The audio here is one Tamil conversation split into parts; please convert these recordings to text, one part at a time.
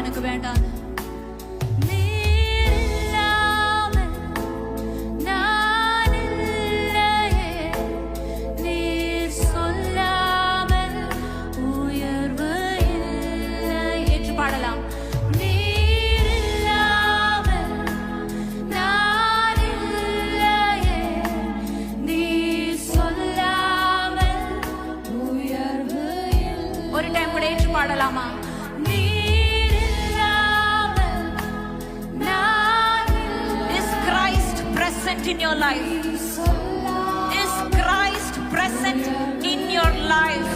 எனக்கு வேண்டாம். ஒரு டைம் கூட ஏற்று பாடலாமா? Is Christ present in your life? Is Christ present in your life?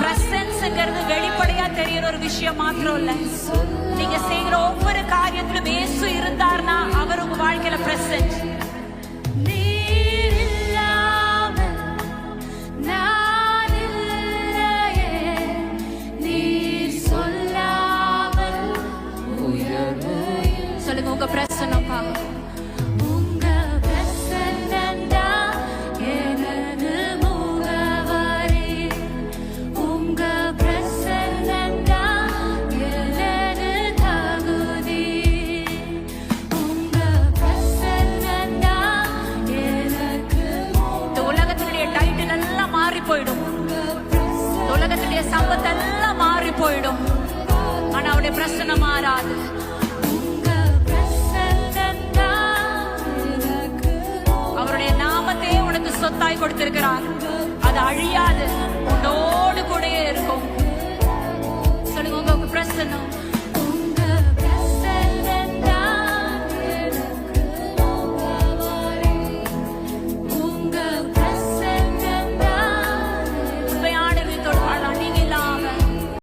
பிரசன்ஸ்ங்கிறது வெளிப்படையா தெரியற ஒரு விஷயம் மாத்திரம் இல்ல. நீங்க செய்யற ஒவ்வொரு காரியத்திலும் இயேசு இருந்தார்னா அவர் உங்க வாழ்க்கையில பிரசன்ட். சொல்லுங்க, உங்க பிரசன்னம்ப்பா. உங்க பிரசன்னம்டா எனது முகவரி. உங்க பிரசன்னம்டா எனது தகுதி. உங்க பிரசன்னம்டா எனக்கு. இந்த உலகத்தினுடைய டைட்டில் எல்லாம் மாறி போயிடும். உலகத்தினுடைய சம்பத்தெல்லாம் மாறி போயிடும். ஆனா அவருடைய பிரசன்னம் மாறாது. அவருடைய நாமத்தை உனக்கு சொத்தாய் கொடுத்திருக்கிறார். அது அழியாது, உன்னோடு கூட இருக்கும். சொல்லுங்க, உங்க பிரசன்னம்.